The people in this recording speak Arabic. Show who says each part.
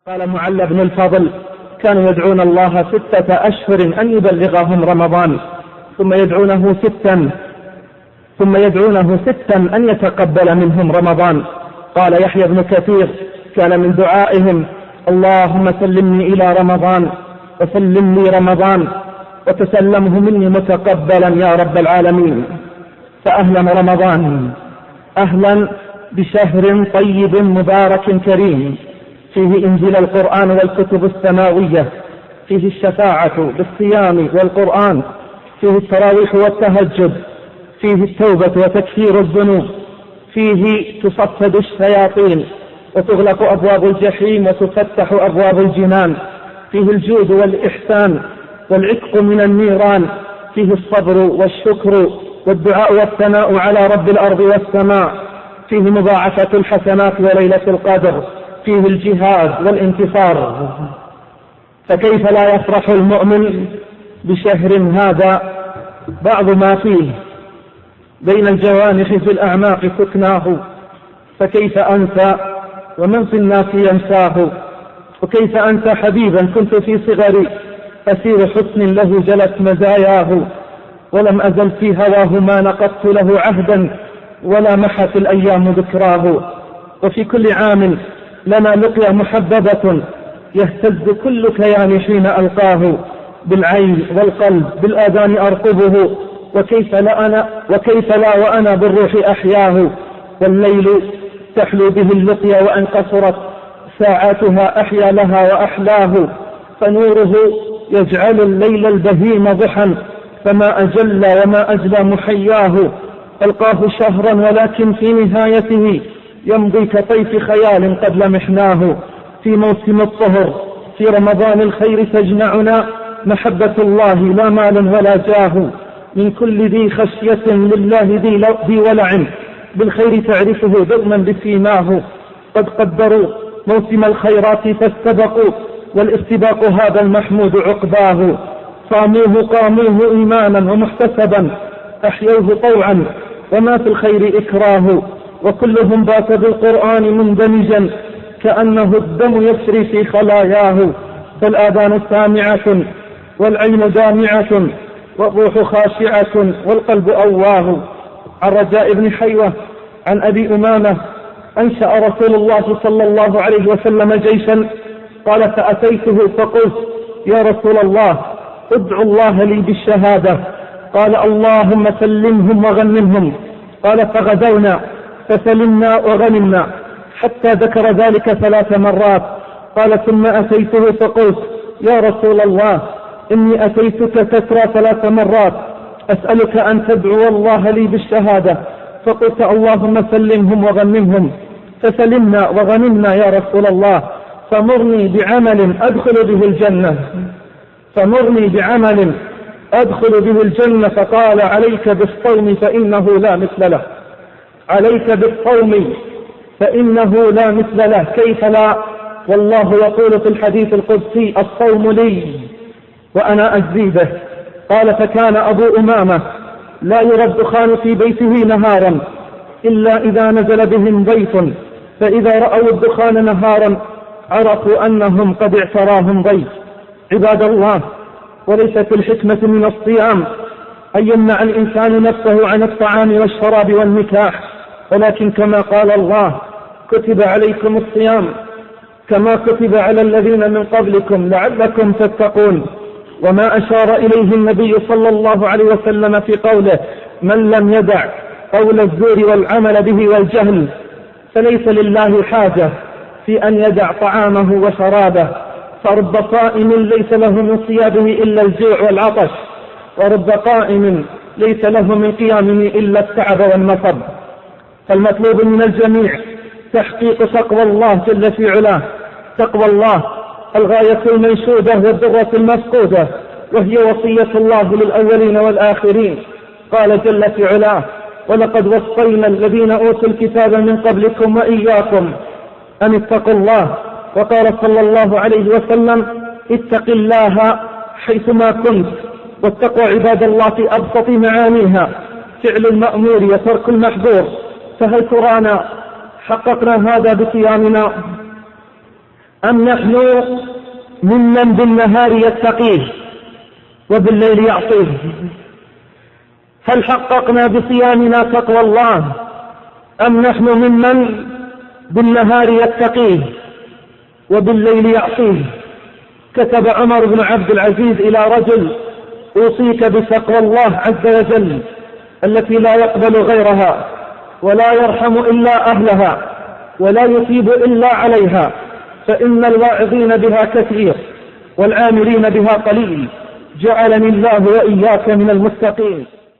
Speaker 1: قال معل بن الفضل: كانوا يدعون الله 6 أشهر أن يبلغهم رمضان، ثم يدعونه ستا أن يتقبل منهم رمضان. قال يحيى بن كثير: كان من دعائهم: اللهم سلمني إلى رمضان وسلم لي رمضان وتسلمه مني متقبلا يا رب العالمين. فأهلا رمضان، أهلا بشهر طيب مبارك كريم، فيه إنزل القرآن والكتب السماوية، فيه الشفاعة بالصيام والقرآن، فيه التراويح والتهجد، فيه التوبة وتكفير الذنوب، فيه تصفد الشياطين وتغلق أبواب الجحيم وتفتح أبواب الجنان، فيه الجود والإحسان والعتق من النيران، فيه الصبر والشكر والدعاء والثناء على رب الأرض والسماء، فيه مضاعفة الحسنات وليلة القدر، فيه الجهاد والانتصار. فكيف لا يفرح المؤمن بشهر هذا؟ بعض ما فيه بين الجوانح في الأعماق سكناه، فكيف أنسى ومن في الناس ينساه؟ وكيف أنسى حبيبا كنت في صغري أسير حسن له جلت مزاياه، ولم أزل في هواه ما نقضت له عهدا ولا محت الأيام ذكراه. وفي كل عام لنا لقيا محببة يهتز كل كيان حين ألقاه، بالعين والقلب بالآذان أرقبه، وكيف لا وأنا بالروح أحياه. والليل تحلو به اللقيا وأن قصرت ساعاتها أحيا لها وأحلاه، فنوره يجعل الليل البهيم ضحا، فما أجل وما أجلى محياه. ألقاه شهرا ولكن في نهايته يمضي كطيف خيال قد لمحناه. في موسم الطهر في رمضان الخير تجمعنا محبة الله لا مال ولا جاه، من كل ذي خشية لله ذي ولع بالخير تعرفه دوما بسيماه. قد قدروا موسم الخيرات فاستبقوا، والاستباق هذا المحمود عقباه. صاموه قاموه إيمانا ومحتسبا، أحيوه طوعا وما في الخير إكراه. وكلهم بات بالقرآن مندمجا كأنه الدم يسري في خلاياه. فالآذان سامعة والعين دامعة والروح خاشعة والقلب أواه. عن رجاء بن حيوة عن أبي أمامة: أنشأ رسول الله صلى الله عليه وسلم جيشا، قال: فأتيته فقلت: يا رسول الله ادعو الله لي بالشهادة. قال: اللهم سلمهم وغنمهم. قال: فغدونا فسلمنا وغنمنا، حتى ذكر ذلك 3 مرات. قال: ثم أتيته فقلت: يا رسول الله إني أتيتك تترى 3 مرات أسألك أن تدعو الله لي بالشهادة. فقلت: اللهم سلمهم وغنمهم. فسلمنا وغنمنا يا رسول الله، فمرني بعمل أدخل به الجنة. فقال: عليك بالصوم فإنه لا مثل له. عليك بالصوم فإنه لا مثل له. كيف لا؟ والله يقول في الحديث القدسي: الصوم لي وأنا أجزي به. قال: فكان أبو أمامة لا يرى الدخان في بيته نهارا إلا إذا نزل بهم ضيف، فإذا رأوا الدخان نهارا عرفوا أنهم قد اعتراهم ضيف. عباد الله، وليست الحكمة من الصيام أن يمنع الإنسان نفسه عن الطعام والشراب والنكاح، ولكن كما قال الله: كتب عليكم الصيام كما كتب على الذين من قبلكم لعلكم تتقون. وما أشار إليه النبي صلى الله عليه وسلم في قوله: من لم يدع قول الزور والعمل به والجهل فليس لله حاجة في أن يدع طعامه وشرابه. فرب صائم ليس له من صيامه إلا الجوع والعطش، ورب قائم ليس له من قيامه إلا التعب والنصب. فالمطلوب من الجميع تحقيق تقوى الله جل في علاه، تقوى الله الغاية المنشودة والذرة المفقودة، وهي وصية الله للأولين والآخرين. قال جل في علاه: ولقد وصينا الذين أوتوا الكتاب من قبلكم وإياكم أن اتقوا الله. وقال صلى الله عليه وسلم: اتق الله حيثما كنت. والتقوى عباد الله في أبسط معانيها فعل المأمور وترك المحظور. فهل ترانا حققنا هذا بصيامنا؟ أم نحن ممن بالنهار يتقيه وبالليل يعصيه؟ هل حققنا بصيامنا تقوى الله أم نحن ممن بالنهار يتقيه وبالليل يعصيه؟ كتب عمر بن عبد العزيز إلى رجل: أوصيك بتقوى الله عز وجل التي لا يقبل غيرها ولا يرحم إلا أهلها ولا يثيب إلا عليها، فإن الواعظين بها كثير والعاملين بها قليل. جعلني الله وإياك من المتقين.